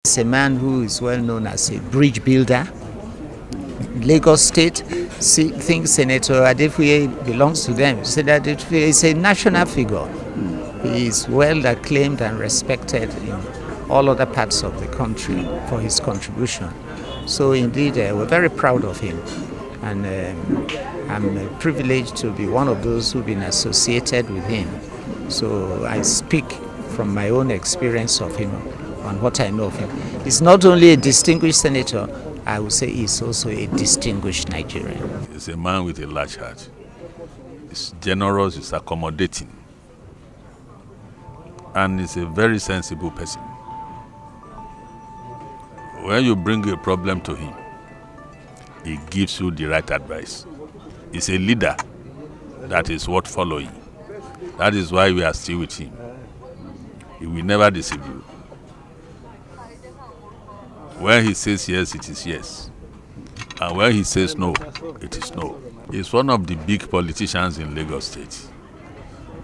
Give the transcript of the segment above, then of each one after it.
He's a man who is well known as a bridge builder. Lagos State thinks Senator Adefuye belongs to them. So that Adefuye is a national figure. He is well acclaimed and respected in all other parts of the country for his contribution. So indeed, we're very proud of him. And I'm privileged to be one of those who've been associated with him. So I speak from my own experience of him and what I know of him. He's not only a distinguished senator, I would say he's also a distinguished Nigerian. He's a man with a large heart. He's generous, he's accommodating. And he's a very sensible person. When you bring a problem to him, he gives you the right advice. He's a leader that is worth following. That is why we are still with him. He will never deceive you. When he says yes, it is yes. And when he says no, it is no. He's one of the big politicians in Lagos State,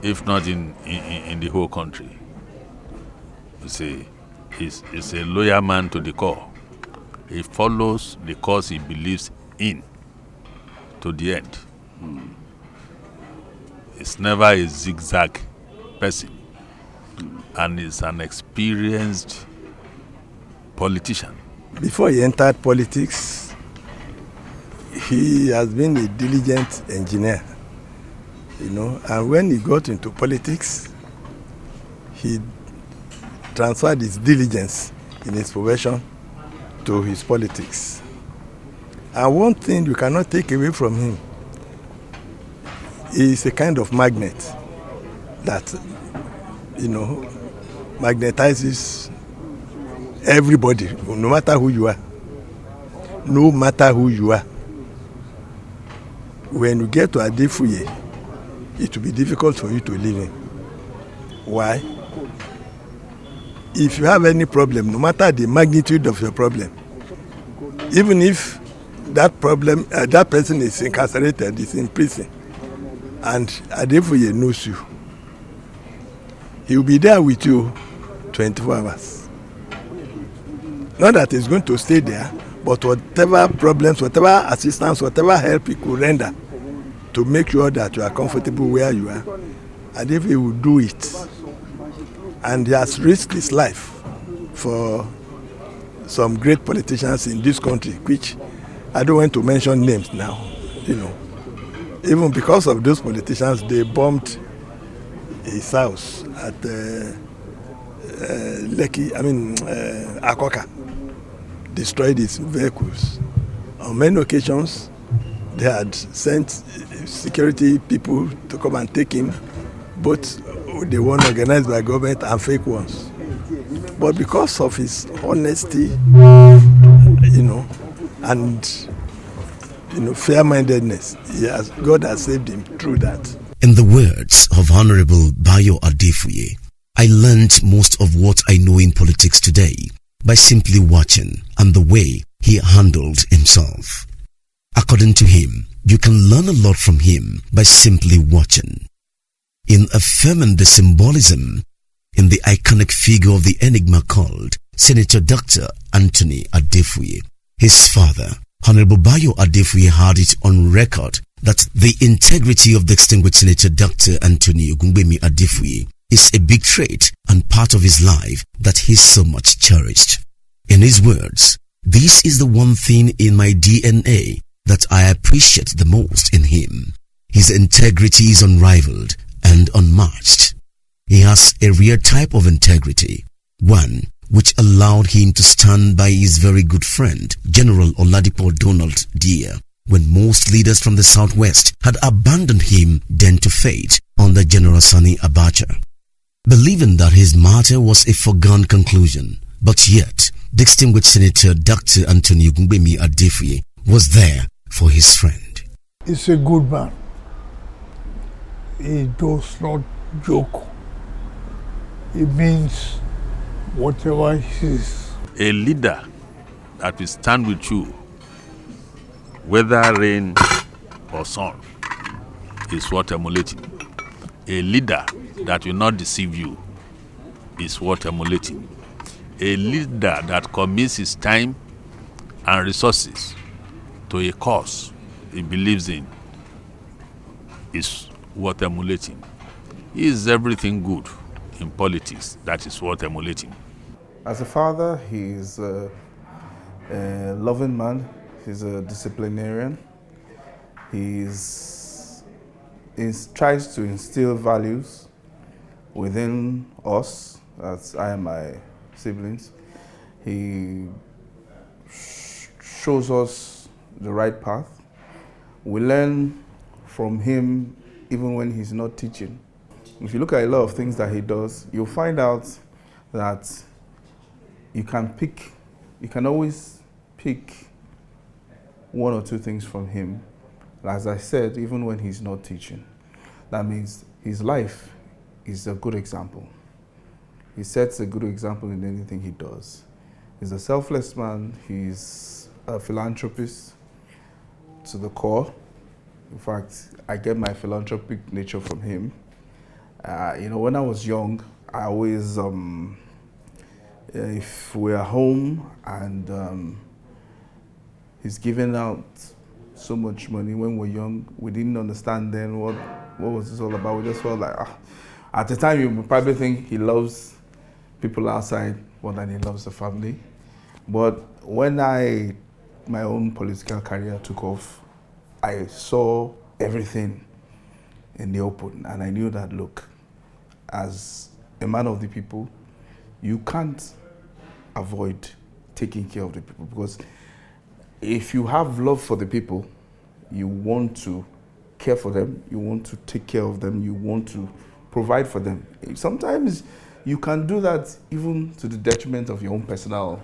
if not in the whole country. You see, he's a loyal man to the core. He follows the cause he believes in to the end. He's never a zigzag person. And he's an experienced politician. Before he entered politics, he has been a diligent engineer, and when he got into politics, he transferred his diligence in his profession to his politics. And one thing you cannot take away from him is a kind of magnet that, magnetizes everybody, no matter who you are. No matter who you are. When you get to Adefuye, it will be difficult for you to leave him. Why? If you have any problem, no matter the magnitude of your problem, even if that problem, that person is incarcerated, is in prison, and Adefuye knows you, he will be there with you 24 hours. Not that he's going to stay there, but whatever problems, whatever assistance, whatever help he could render to make sure that you are comfortable where you are, Adefuye will do it. And he has risked his life for some great politicians in this country, which I don't want to mention names now. Even because of those politicians, they bombed his house at Akoka, destroyed his vehicles. On many occasions, they had sent security people to come and take him, both the one organized by government and fake ones. But because of his honesty, and fair-mindedness, God has saved him through that. In the words of Honorable Bayo Adefuye, I learned most of what I know in politics today by simply watching and the way he handled himself. According to him, you can learn a lot from him by simply watching. In affirming the symbolism in the iconic figure of the enigma called Senator Dr. Anthony Adefuye, his father, Honorable Bayo Adefuye, had it on record that the integrity of the extinguished Senator Dr. Anthony Adefuye is a big trait and part of his life that he so much cherished. In his words, "This is the one thing in my DNA that I appreciate the most in him. His integrity is unrivaled and unmatched. He has a rare type of integrity, one which allowed him to stand by his very good friend, General Oladipo Donald Dear, when most leaders from the Southwest had abandoned him then to fate under General Sani Abacha. Believing that his matter was a foregone conclusion, but yet the distinguished Senator Dr. Anthony Adefuye was there for his friend. He's a good man. He does not joke. He means whatever he says. A leader that will stand with you, whether rain or sun, is worth emulating. A leader that will not deceive you is worth emulating. A leader that commits his time and resources to a cause he believes in is worth emulating. He is everything good in politics that is worth emulating. As a father, he's a loving man. He's a disciplinarian. He tries to instill values within us, as I and my siblings. He shows us the right path. We learn from him even when he's not teaching. If you look at a lot of things that he does, you'll find out that you can always pick one or two things from him. As I said, even when he's not teaching. That means his life is a good example. He sets a good example in anything he does. He's a selfless man. He's a philanthropist to the core. In fact, I get my philanthropic nature from him. When I was young, I always, if we're home and he's giving out so much money when we're young, we didn't understand then what was this all about. We just felt like, at the time you probably think he loves people outside more than he loves the family. But when my own political career took off, I saw everything in the open, and I knew that, look, as a man of the people, you can't avoid taking care of the people, because if you have love for the people, you want to care for them, you want to take care of them, you want to provide for them. Sometimes you can do that even to the detriment of your own personal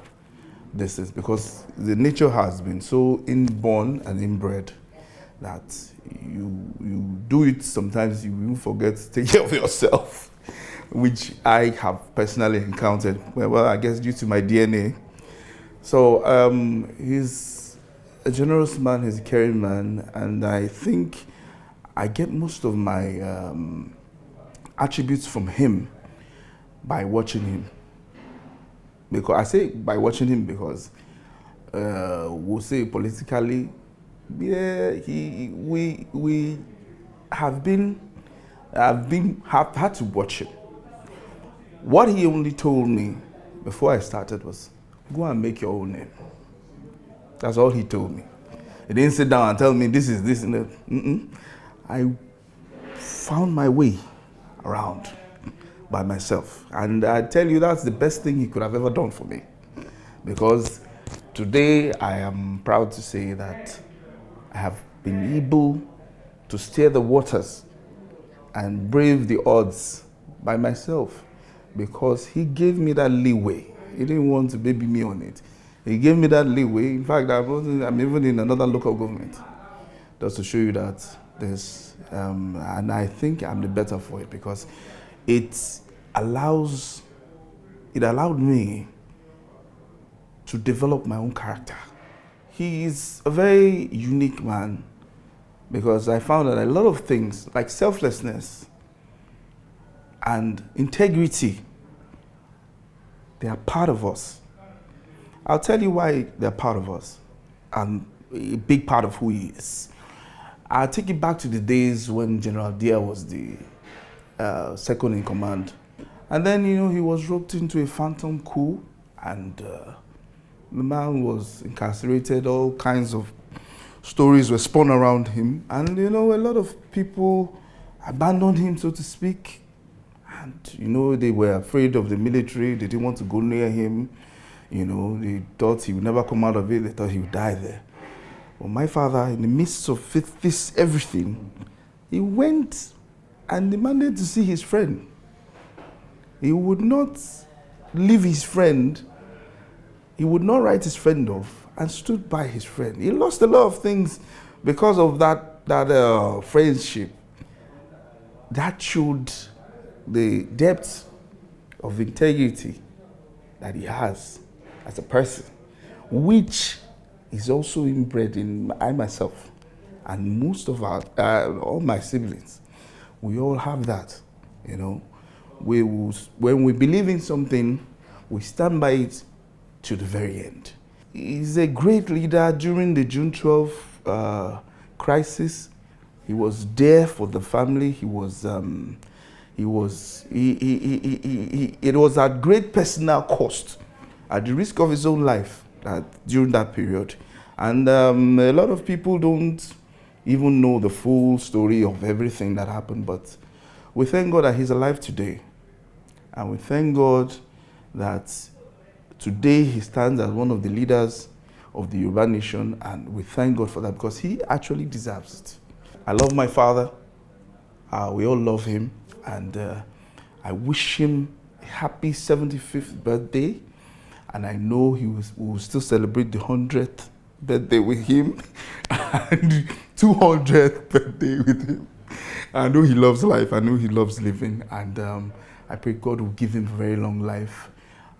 distance, because the nature has been so inborn and inbred that you do it. Sometimes you will forget to take care of yourself, which I have personally encountered. Well, I guess due to my DNA. So he's a generous man, he's a caring man, and I think I get most of my attributes from him by watching him. Because I say by watching him because we'll say politically, yeah, we have had to watch him. What he only told me before I started was, go and make your own name. That's all he told me. He didn't sit down and tell me this is this and that. I found my way around by myself. And I tell you, that's the best thing he could have ever done for me. Because today I am proud to say that I have been able to steer the waters and brave the odds by myself, because he gave me that leeway. He didn't want to baby me on it. He gave me that leeway. In fact, I'm even in another local government, just to show you that there's, and I think I'm the better for it, because it allowed me to develop my own character. He is a very unique man, because I found that a lot of things like selflessness and integrity, they are part of us. I'll tell you why they're part of us and a big part of who he is. I'll take it back to the days when General Dia was the second in command. And then, he was roped into a phantom coup, and the man was incarcerated. All kinds of stories were spun around him. And, a lot of people abandoned him, so to speak. And, they were afraid of the military. They didn't want to go near him. They thought he would never come out of it. They thought he would die there. But my father, in the midst of this everything, he went and demanded to see his friend. He would not leave his friend. He would not write his friend off, and stood by his friend. He lost a lot of things because of that friendship. That showed the depth of integrity that he has as a person, which is also inbred in I myself and most of all my siblings. We all have that, when we believe in something, we stand by it to the very end. He's a great leader. During the June 12 crisis, he was there for the family. It was at great personal cost, at the risk of his own life during that period. And a lot of people don't even know the full story of everything that happened, but we thank God that he's alive today. And we thank God that today he stands as one of the leaders of the Yoruba nation, and we thank God for that because he actually deserves it. I love my father. We all love him, and I wish him a happy 75th birthday, and I know we will still celebrate the 100th birthday with him and 200th birthday with him. I know he loves life. I know he loves living, and I pray God will give him a very long life.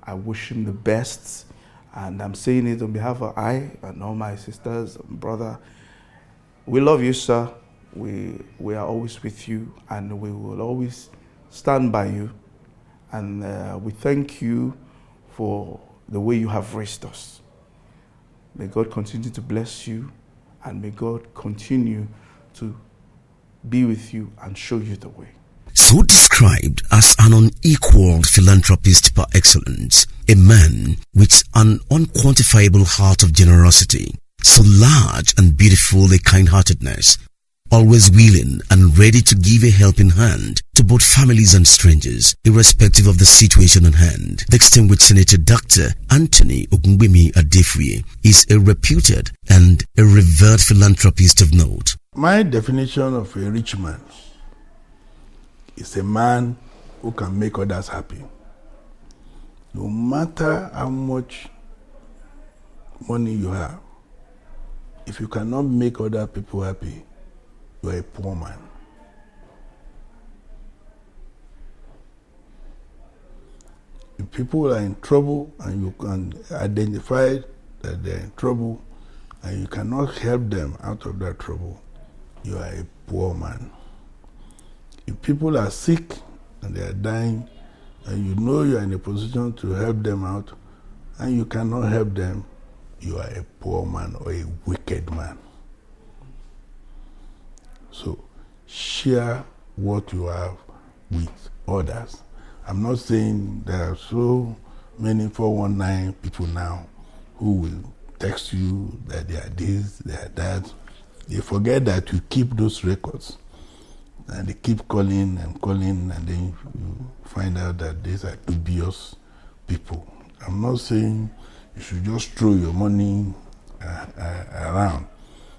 I wish him the best, and I'm saying it on behalf of I and all my sisters and brother. We love you, sir. We are always with you, and we will always stand by you. And we thank you for the way you have raised us. May God continue to bless you, and may God continue to be with you and show you the way. So described as an unequaled philanthropist par excellence, a man with an unquantifiable heart of generosity, so large and beautiful a kind-heartedness, always willing and ready to give a helping hand to both families and strangers, irrespective of the situation at hand. The distinguished Senator Dr. Anthony Ogungbemi Adefuye is a reputed and a revered philanthropist of note. My definition of a rich man is a man who can make others happy. No matter how much money you have, if you cannot make other people happy, you are a poor man. If people are in trouble and you can identify that they are in trouble and you cannot help them out of that trouble, you are a poor man. If people are sick and they are dying and you know you are in a position to help them out and you cannot help them, you are a poor man or a wicked man. So share what you have with others. I'm not saying there are so many 419 people now who will text you that they are this, they are that. They forget that you keep those records. And they keep calling, and then you find out that these are dubious people. I'm not saying you should just throw your money around.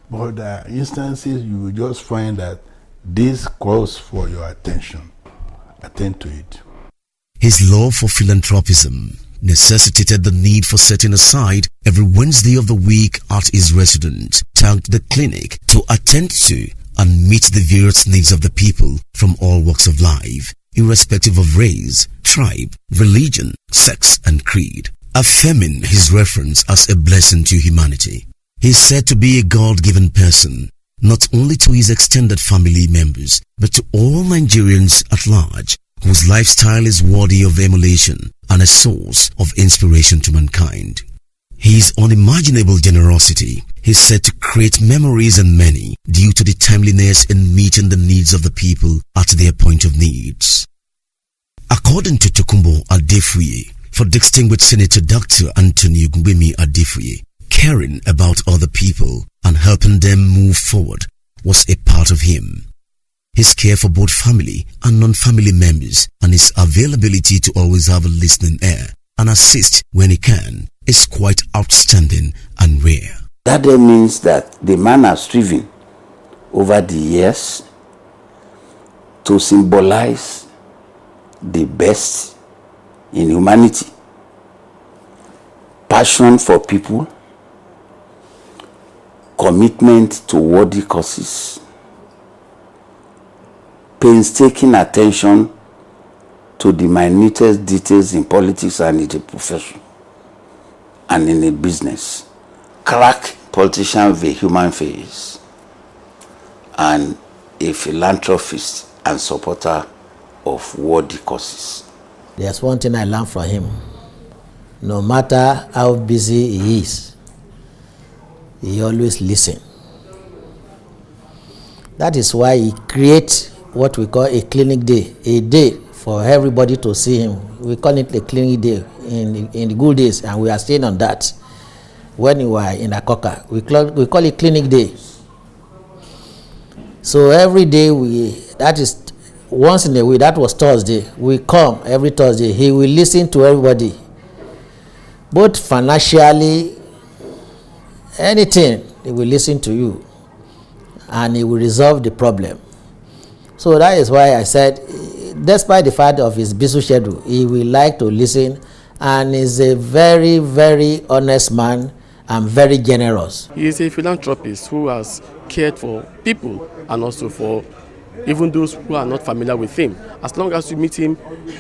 But there are instances you will just find that this calls for your attention. Attend to it. His love for philanthropism necessitated the need for setting aside every Wednesday of the week at his residence, tagged the clinic, to attend to and meet the various needs of the people from all walks of life, irrespective of race, tribe, religion, sex, and creed, affirming his reference as a blessing to humanity. He is said to be a God-given person, not only to his extended family members, but to all Nigerians at large, whose lifestyle is worthy of emulation and a source of inspiration to mankind. His unimaginable generosity is said to create memories in many due to the timeliness in meeting the needs of the people at their point of needs. According to Tokunbo Adefuye, for distinguished Senator Dr. Anthony Ogungbemi Adefuye, caring about other people and helping them move forward was a part of him. His care for both family and non-family members and his availability to always have a listening ear and assist when he can is quite outstanding and rare. That then means that the man has striven over the years to symbolize the best in humanity. Passion for people, commitment to worthy causes, painstaking attention to the minutest details in politics and in the profession and in the business. Crack politician with a human face and a philanthropist and supporter of worthy causes. There's one thing I learned from him. no matter how busy he is, he always listens. That is why he creates what we call a clinic day, a day for everybody to see him. We call it a clinic day in the good days, and we are staying on that. When you are in Akoka, we call it clinic day. So every day that is once in a week, that was Thursday, we come every Thursday. He will listen to everybody, both financially, anything, he will listen to you and he will resolve the problem. So that is why I said, despite the fact of his busy schedule, he will like to listen, and is a very, very honest man and very generous. He is a philanthropist who has cared for people and also for even those who are not familiar with him. As long as you meet him,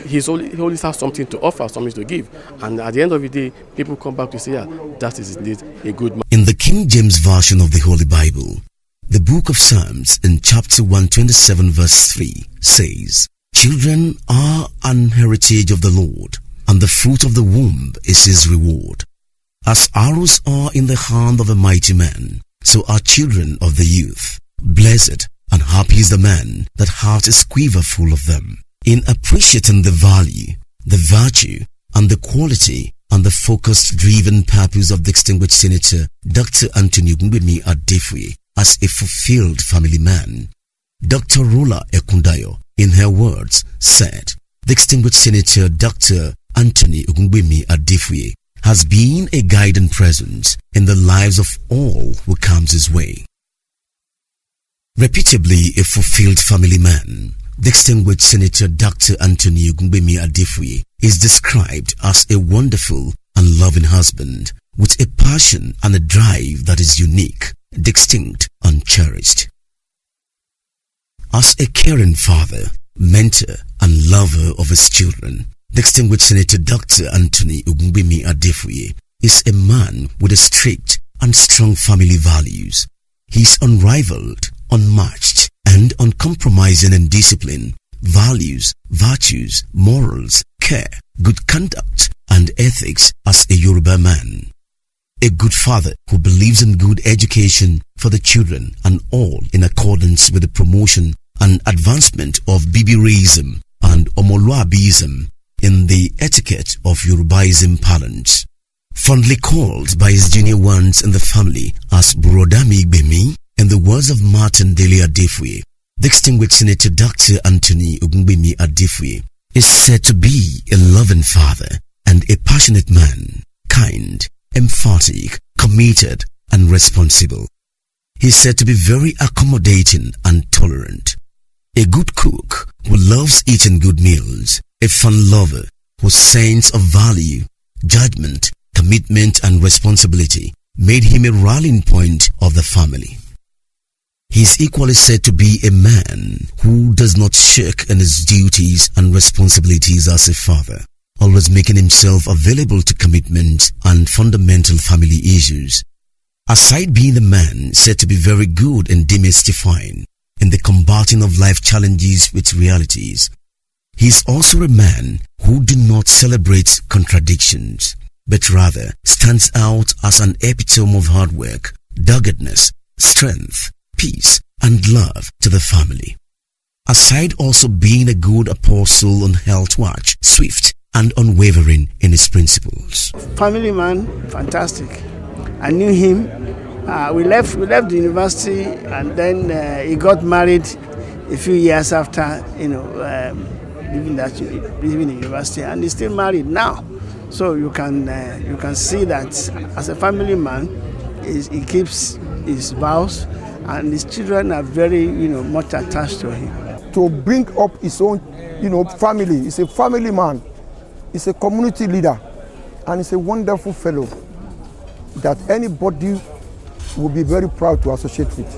he always has something to offer, something to give. And at the end of the day, people come back to say, yeah, that is indeed a good man. In the King James Version of the Holy Bible, the book of Psalms in chapter 127 verse 3 says, "Children are an heritage of the Lord, and the fruit of the womb is his reward. As arrows are in the hand of a mighty man, so are children of the youth. Blessed and happy is the man that hath his quiver full of them." In appreciating the value, the virtue, and the quality and the focused, driven purpose of the distinguished Senator Dr. Anthony Ogungbemi Adefuye as a fulfilled family man, Dr. Rola Ekundayo, in her words, said, "The distinguished Senator Dr. Anthony Ogungbemi Adefuye has been a guiding presence in the lives of all who comes his way. Reputably a fulfilled family man, the distinguished Senator Dr. Anthony Ogungbemi Adefuye is described as a wonderful and loving husband with a passion and a drive that is unique, distinct, and cherished. As a caring father, mentor, and lover of his children, the distinguished Senator Dr. Anthony Ogungbemi Adefuye is a man with a strict and strong family values. He is unrivaled, unmatched, and uncompromising in discipline, values, virtues, morals, care, good conduct, and ethics as a Yoruba man. A good father who believes in good education for the children, and all in accordance with the promotion and advancement of Bibirism and Omoluabism in the etiquette of Yorubaism parlance. Fondly called by his junior ones in the family as Brodami Gbemi, in the words of Martin Dele Adefuye, the distinguished Senator Dr. Anthony Ogungbemi Adefuye is said to be a loving father and a passionate man, kind, emphatic, committed, and responsible. He is said to be very accommodating and tolerant. A good cook who loves eating good meals, a fun lover whose sense of value, judgment, commitment, and responsibility made him a rallying point of the family. He is equally said to be a man who does not shirk in his duties and responsibilities as a father, always making himself available to commitments and fundamental family issues. Aside being the man said to be very good in demystifying, in the combating of life challenges with realities, he is also a man who do not celebrate contradictions, but rather stands out as an epitome of hard work, doggedness, strength, peace, and love to the family. Aside also being a good apostle on health watch, swift and unwavering in his principles. Family man, fantastic. I knew him. We left the university, and then he got married a few years after, leaving the university, and he's still married now. So you can see that as a family man, he keeps his vows, and his children are very much attached to him. To bring up his own family, he's a family man, he's a community leader, and he's a wonderful fellow that anybody will be very proud to associate with.